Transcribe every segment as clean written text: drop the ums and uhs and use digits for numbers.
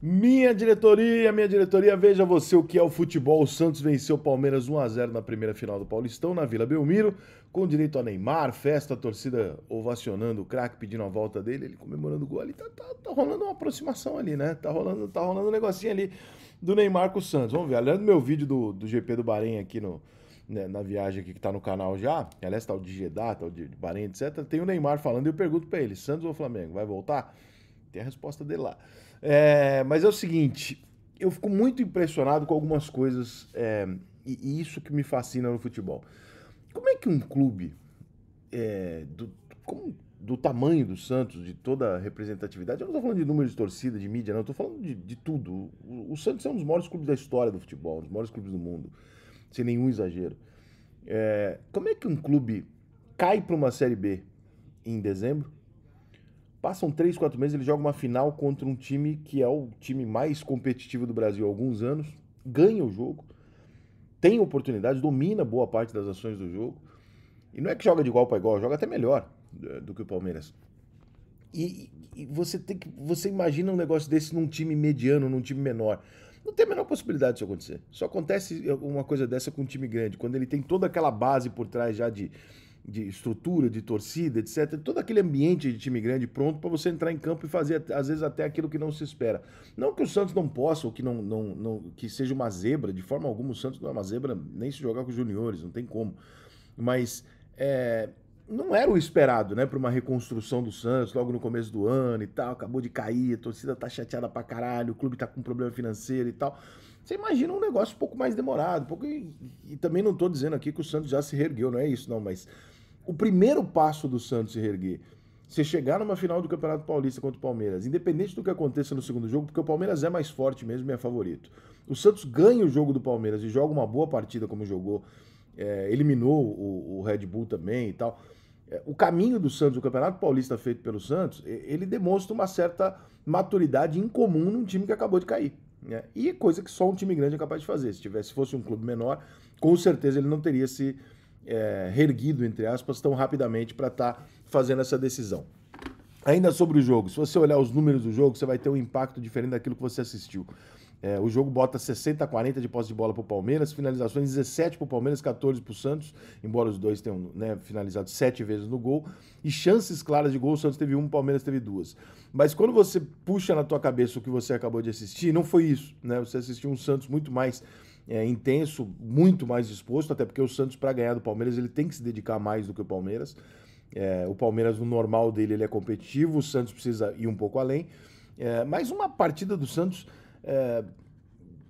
Minha diretoria, veja você o que é o futebol. O Santos venceu o Palmeiras 1-0 na primeira final do Paulistão, na Vila Belmiro, com direito a Neymar, festa, a torcida ovacionando o craque, pedindo a volta dele, ele comemorando o gol ali. Tá rolando uma aproximação ali, né? Tá rolando um negocinho ali do Neymar com o Santos. Vamos ver, olhando meu vídeo do GP do Bahrein aqui né, na viagem aqui que tá no canal já, aliás, tá o de Jeddah, tá o de Bahrein, etc. Tem o Neymar falando e eu pergunto pra ele, Santos ou Flamengo, vai voltar? Tem a resposta dele lá. Mas é o seguinte, eu fico muito impressionado com algumas coisas, e isso que me fascina no futebol. Como é que um clube é, do, do tamanho do Santos, de toda a representatividade, eu não estou falando de número de torcida, de mídia, não, eu estou falando de tudo. O Santos é um dos maiores clubes da história do futebol, um dos maiores clubes do mundo, sem nenhum exagero. Como é que um clube cai para uma Série B em dezembro? Passam 3, 4 meses, ele joga uma final contra um time que é o time mais competitivo do Brasil há alguns anos, ganha o jogo, tem oportunidade, domina boa parte das ações do jogo, e não é que joga de igual para igual, joga até melhor do que o Palmeiras. E você imagina um negócio desse num time mediano, num time menor. Não tem a menor possibilidade disso acontecer. Só acontece uma coisa dessa com um time grande, quando ele tem toda aquela base por trás já de estrutura, de torcida, etc. Todo aquele ambiente de time grande pronto para você entrar em campo e fazer, às vezes, até aquilo que não se espera. Não que o Santos não possa, ou que, que seja uma zebra, de forma alguma o Santos não é uma zebra nem se jogar com os juniores, não tem como. Mas não era o esperado, né, para uma reconstrução do Santos logo no começo do ano e tal, acabou de cair, a torcida tá chateada pra caralho, o clube tá com problema financeiro e tal. Você imagina um negócio um pouco mais demorado, e também não tô dizendo aqui que o Santos já se reergueu, não é isso, não, mas o primeiro passo do Santos se reerguer, você chegar numa final do Campeonato Paulista contra o Palmeiras, independente do que aconteça no segundo jogo, porque o Palmeiras é mais forte mesmo e é favorito. O Santos ganha o jogo do Palmeiras e joga uma boa partida como jogou, eliminou o Red Bull também e tal. O caminho do Santos, o Campeonato Paulista feito pelo Santos, ele demonstra uma certa maturidade incomum num time que acabou de cair. Né? E coisa que só um time grande é capaz de fazer. Se fosse um clube menor, com certeza ele não teria se reerguido, entre aspas, tão rapidamente para estar fazendo essa decisão. Ainda sobre o jogo, se você olhar os números do jogo, você vai ter um impacto diferente daquilo que você assistiu. O jogo bota 60-40 de posse de bola para o Palmeiras, finalizações 17 para o Palmeiras, 14 para o Santos, embora os dois tenham, né, finalizado 7 vezes no gol. E chances claras de gol, o Santos teve uma, o Palmeiras teve duas. Mas quando você puxa na tua cabeça o que você acabou de assistir, não foi isso. Né? Você assistiu um Santos muito mais intenso, muito mais disposto, até porque o Santos, para ganhar do Palmeiras, ele tem que se dedicar mais do que o Palmeiras. O Palmeiras, no normal dele, ele é competitivo, o Santos precisa ir um pouco além. Mas uma partida do Santos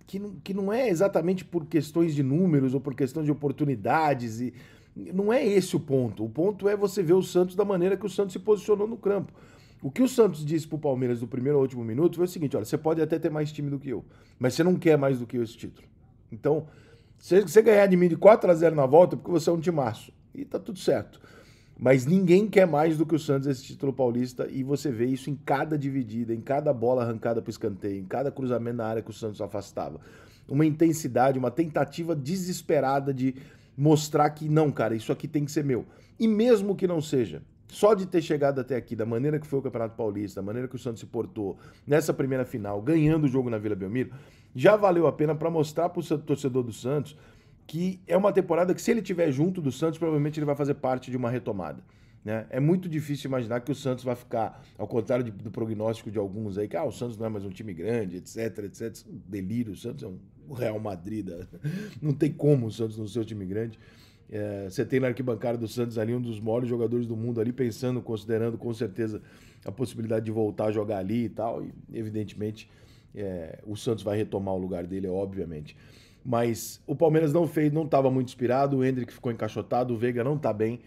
que não é exatamente por questões de números ou por questão de oportunidades. E não é esse o ponto. O ponto é você ver o Santos da maneira que o Santos se posicionou no campo. O que o Santos disse pro Palmeiras do primeiro ao último minuto foi o seguinte: olha, você pode até ter mais time do que eu, mas você não quer mais do que eu esse título. Então, se você ganhar de mim de 4-0 na volta, é porque você é um timaço. E tá tudo certo. Mas ninguém quer mais do que o Santos esse título paulista, e você vê isso em cada dividida, em cada bola arrancada para o escanteio, em cada cruzamento na área que o Santos afastava. Uma intensidade, uma tentativa desesperada de mostrar que não, cara, isso aqui tem que ser meu. E mesmo que não seja, só de ter chegado até aqui, da maneira que foi o Campeonato Paulista, da maneira que o Santos se portou nessa primeira final, ganhando o jogo na Vila Belmiro, já valeu a pena para mostrar para o torcedor do Santos que é uma temporada que, se ele tiver junto do Santos, provavelmente ele vai fazer parte de uma retomada. Né? É muito difícil imaginar que o Santos vai ficar, ao contrário do prognóstico de alguns aí, que o Santos não é mais um time grande, etc, etc. Isso é um delírio, o Santos é um Real Madrid. Não tem como o Santos não ser um time grande. Você tem na arquibancada do Santos ali um dos maiores jogadores do mundo ali, pensando, considerando com certeza a possibilidade de voltar a jogar ali e tal. E, evidentemente, o Santos vai retomar o lugar dele, obviamente. Mas o Palmeiras não fez, não estava muito inspirado, o Endrick ficou encaixotado, o Veiga não está bem.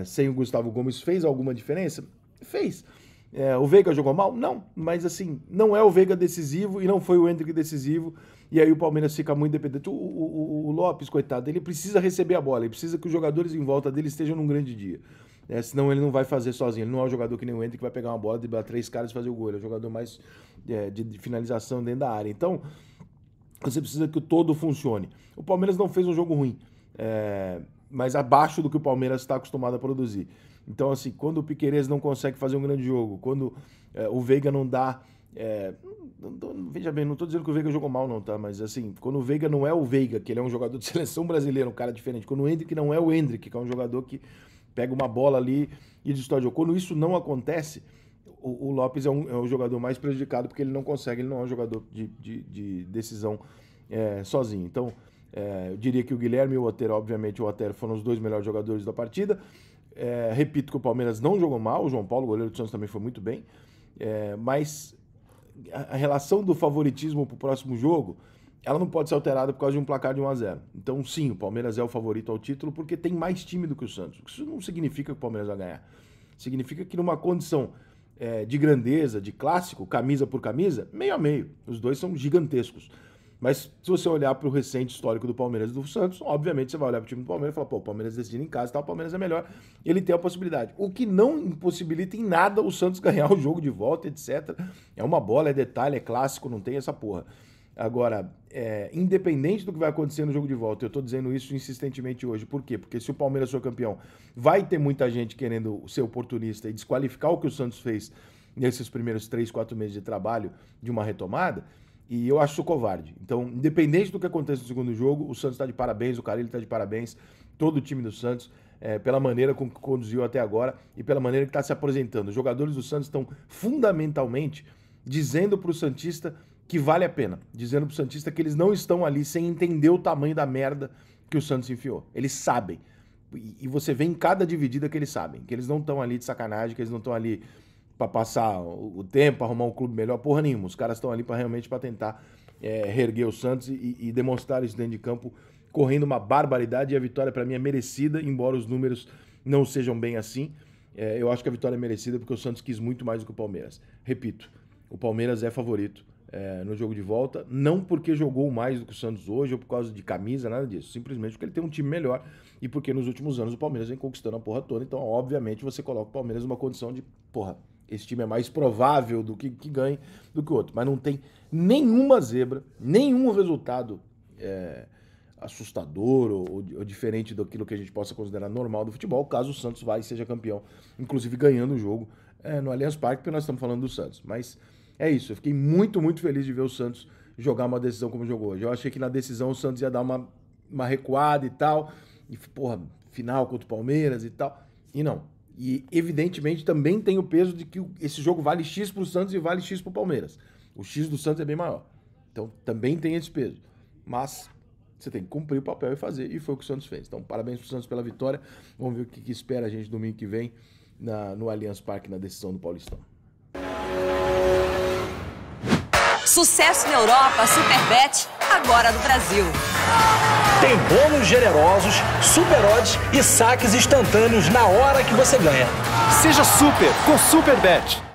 Sem o Gustavo Gomes, fez alguma diferença? Fez. O Veiga jogou mal? Não, mas assim, não é o Veiga decisivo e não foi o Endrick decisivo, e aí o Palmeiras fica muito dependente. O Lopes, coitado, ele precisa receber a bola, ele precisa que os jogadores em volta dele estejam num grande dia. Senão ele não vai fazer sozinho, ele não é um jogador que nem o Endrick que vai pegar uma bola, driblar 3 caras e fazer o gol, ele é um jogador mais de finalização dentro da área. Então, você precisa que o todo funcione. O Palmeiras não fez um jogo ruim, mas abaixo do que o Palmeiras está acostumado a produzir. Então, assim, quando o Piquerez não consegue fazer um grande jogo, quando o Veiga não dá Veja bem, não tô dizendo que o Veiga jogou mal não, tá? Mas assim, quando o Veiga não é o Veiga, que ele é um jogador de seleção brasileira, um cara diferente, quando o Endrick não é o Endrick, que é um jogador que pega uma bola ali e destrói o jogo. Quando isso não acontece, o Lopes é o jogador mais prejudicado, porque ele não consegue, ele não é um jogador de decisão sozinho. Então, eu diria que o Guilherme e o Otero, obviamente o Otero, foram os dois melhores jogadores da partida. Repito que o Palmeiras não jogou mal, o João Paulo, o goleiro do Santos, também foi muito bem, mas a relação do favoritismo para o próximo jogo, ela não pode ser alterada por causa de um placar de 1-0. Então, sim, o Palmeiras é o favorito ao título porque tem mais time do que o Santos. Isso não significa que o Palmeiras vai ganhar. Significa que numa condição de grandeza, de clássico, camisa por camisa, meio a meio. Os dois são gigantescos. Mas se você olhar para o recente histórico do Palmeiras e do Santos, obviamente você vai olhar para o time do Palmeiras e falar, pô, o Palmeiras decidindo em casa e tal, o Palmeiras é melhor, ele tem a possibilidade. O que não impossibilita em nada o Santos ganhar o jogo de volta, etc. É uma bola, é detalhe, é clássico, não tem essa porra. Agora, independente do que vai acontecer no jogo de volta, eu estou dizendo isso insistentemente hoje. Por quê? Porque se o Palmeiras for campeão, vai ter muita gente querendo ser oportunista e desqualificar o que o Santos fez nesses primeiros 3, 4 meses de trabalho de uma retomada, e eu acho isso covarde. Então, independente do que aconteça no segundo jogo, o Santos está de parabéns, o Carille está de parabéns, todo o time do Santos, pela maneira como conduziu até agora e pela maneira que está se apresentando. Os jogadores do Santos estão fundamentalmente dizendo para o Santista que vale a pena, dizendo para o Santista que eles não estão ali sem entender o tamanho da merda que o Santos enfiou. Eles sabem. E você vê em cada dividida que eles sabem, que eles não estão ali de sacanagem, que eles não estão ali para passar o tempo, arrumar um clube melhor, porra nenhuma. Os caras estão ali realmente para tentar reerguer o Santos e demonstrar isso dentro de campo, correndo uma barbaridade, e a vitória para mim é merecida, embora os números não sejam bem assim. Eu acho que a vitória é merecida porque o Santos quis muito mais do que o Palmeiras. Repito, o Palmeiras é favorito no jogo de volta, não porque jogou mais do que o Santos hoje ou por causa de camisa, nada disso, simplesmente porque ele tem um time melhor e porque nos últimos anos o Palmeiras vem conquistando a porra toda. Então, obviamente, você coloca o Palmeiras numa condição de, porra, esse time é mais provável do que ganhe do que o outro. Mas não tem nenhuma zebra, nenhum resultado assustador ou diferente daquilo que a gente possa considerar normal do futebol, caso o Santos vá e seja campeão, inclusive ganhando o jogo no Allianz Parque, porque nós estamos falando do Santos. Mas é isso, eu fiquei muito, muito feliz de ver o Santos jogar uma decisão como jogou hoje. Eu achei que na decisão o Santos ia dar uma recuada e tal, e porra, final contra o Palmeiras e tal, e não. E, evidentemente, também tem o peso de que esse jogo vale X pro Santos e vale X pro Palmeiras. O X do Santos é bem maior. Então, também tem esse peso. Mas você tem que cumprir o papel e fazer. E foi o que o Santos fez. Então, parabéns pro Santos pela vitória. Vamos ver o que espera a gente domingo que vem no Allianz Parque, na decisão do Paulistão. Sucesso na Europa, Superbet, agora no Brasil. Tem bônus generosos, super odds e saques instantâneos na hora que você ganha. Seja super com Superbet.